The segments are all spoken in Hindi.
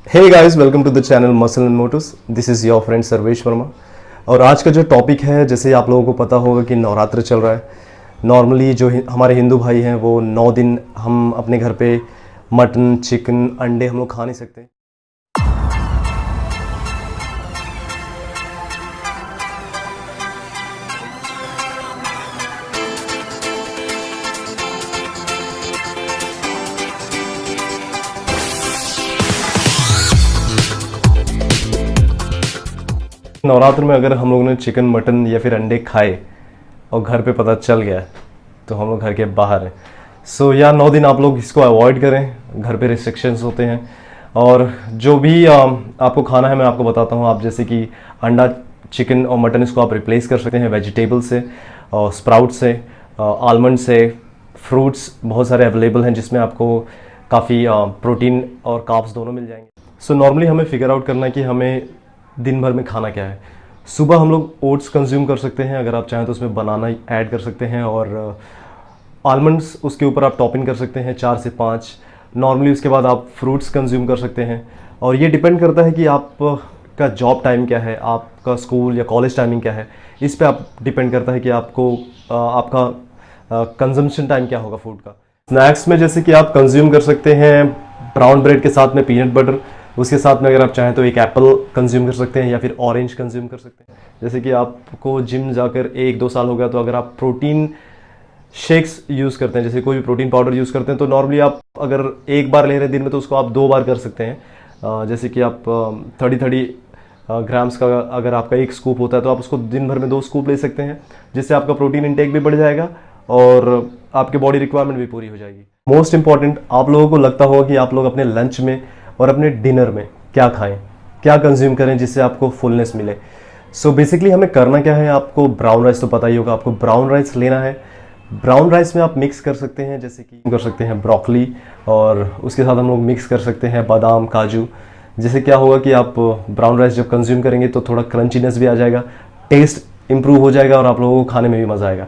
Hey guys, welcome to the channel muscle and motos. This is your friend Sarvesh Verma. और आज का जो टॉपिक है, जैसे आप लोगों को पता होगा कि नवरात्र चल रहा है। नॉर्मली जो हमारे हिंदू भाई हैं वो 9 दिन हम अपने घर पे मटन, चिकन, अंडे हम लोग खा नहीं सकते। नवरात्र में अगर हम लोगों ने चिकन, मटन या फिर अंडे खाए और घर पे पता चल गया तो हम लोग घर के बाहर हैं। सो या 9 दिन आप लोग इसको अवॉइड करें। घर पे रिस्ट्रिक्शंस होते हैं और जो भी आपको खाना है मैं आपको बताता हूँ। आप जैसे कि अंडा, चिकन और मटन इसको आप रिप्लेस कर सकते हैं वेजिटेबल से और स्प्राउट से, आलमंड से। फ्रूट्स बहुत सारे अवेलेबल हैं जिसमें आपको काफ़ी प्रोटीन और कार्ब्स दोनों मिल जाएंगे। सो नॉर्मली हमें फिगर आउट करना है कि हमें दिन भर में खाना क्या है। सुबह हम लोग ओट्स कंज्यूम कर सकते हैं, अगर आप चाहें तो उसमें बनाना ऐड कर सकते हैं और आलमंड्स उसके ऊपर आप टॉपिंग कर सकते हैं 4 से 5 नॉर्मली। उसके बाद आप फ्रूट्स कंज्यूम कर सकते हैं और ये डिपेंड करता है कि आपका जॉब टाइम क्या है, आपका स्कूल या कॉलेज टाइमिंग क्या है। इस पे आप डिपेंड करता है कि आपको आपका कंजम्पशन टाइम क्या होगा फूड का। स्नैक्स में जैसे कि आप कंज्यूम कर सकते हैं ब्राउन ब्रेड के साथ में पीनट बटर। उसके साथ में अगर आप चाहें तो एक एप्पल कंज्यूम कर सकते हैं या फिर ऑरेंज कंज्यूम कर सकते हैं। जैसे कि आपको जिम जाकर 1-2 साल हो गया तो अगर आप प्रोटीन शेक्स यूज़ करते हैं, जैसे कोई भी प्रोटीन पाउडर यूज़ करते हैं, तो नॉर्मली आप अगर एक बार ले रहे हैं दिन में तो उसको आप 2 बार कर सकते हैं। जैसे कि आप 30 ग्राम्स का अगर आपका एक स्कूप होता है तो आप उसको दिन भर में 2 स्कूप ले सकते हैं, जिससे आपका प्रोटीन इंटेक भी बढ़ जाएगा और आपके बॉडी रिक्वायरमेंट भी पूरी हो जाएगी। मोस्ट इंपॉर्टेंट, आप लोगों को लगता होगा कि आप लोग अपने लंच में और अपने डिनर में क्या खाएं, क्या कंज्यूम करें जिससे आपको फुलनेस मिले। सो बेसिकली हमें करना क्या है, आपको ब्राउन राइस तो पता ही होगा। आपको ब्राउन राइस लेना है। ब्राउन राइस में आप मिक्स कर सकते हैं, जैसे कि कर सकते हैं ब्रोकली और उसके साथ हम लोग मिक्स कर सकते हैं बादाम, काजू। जिससे क्या होगा कि आप ब्राउन राइस जब कंज्यूम करेंगे तो थोड़ा क्रंचीनेस भी आ जाएगा, टेस्ट इंप्रूव हो जाएगा और आप लोगों को खाने में भी मज़ा आएगा।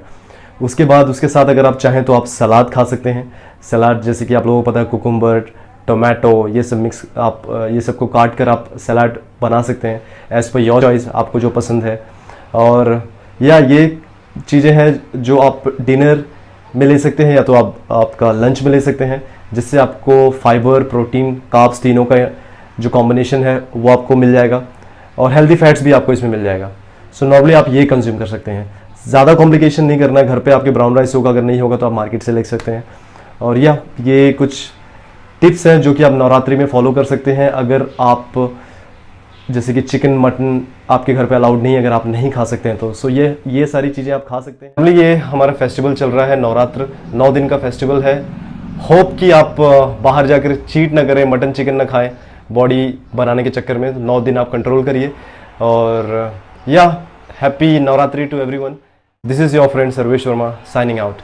उसके बाद उसके साथ अगर आप चाहें तो आप सलाद खा सकते हैं। सलाद जैसे कि आप लोगों को पता है कुकुम्बर, टोमेटो, ये सब मिक्स आप ये सब को काट कर आप सलाद बना सकते हैं एज़ पर योर चॉइस, आपको जो पसंद है। और या ये चीज़ें हैं जो आप डिनर में ले सकते हैं या तो आप आपका लंच में ले सकते हैं, जिससे आपको फाइबर, प्रोटीन, कार्ब्स तीनों का जो कॉम्बिनेशन है वो आपको मिल जाएगा और हेल्दी फैट्स भी आपको इसमें मिल जाएगा। सो नॉर्मली आप ये कंज्यूम कर सकते हैं। ज़्यादा कॉम्प्लिकेशन नहीं करना है। घर पे आपके ब्राउन राइस होगा, अगर नहीं होगा तो आप मार्केट से ले सकते हैं। और या ये कुछ टिप्स हैं जो कि आप नवरात्रि में फॉलो कर सकते हैं। अगर आप जैसे कि चिकन, मटन आपके घर पे अलाउड नहीं है, अगर आप नहीं खा सकते हैं तो सो ये सारी चीज़ें आप खा सकते हैं। ये हमारा फेस्टिवल चल रहा है नवरात्र, 9 दिन का फेस्टिवल है। होप कि आप बाहर जाकर चीट ना करें, मटन चिकन ना खाएं बॉडी बनाने के चक्कर में। 9 दिन आप कंट्रोल करिए और या happy Navratri to everyone. This is your friend Sarvesh Verma signing out.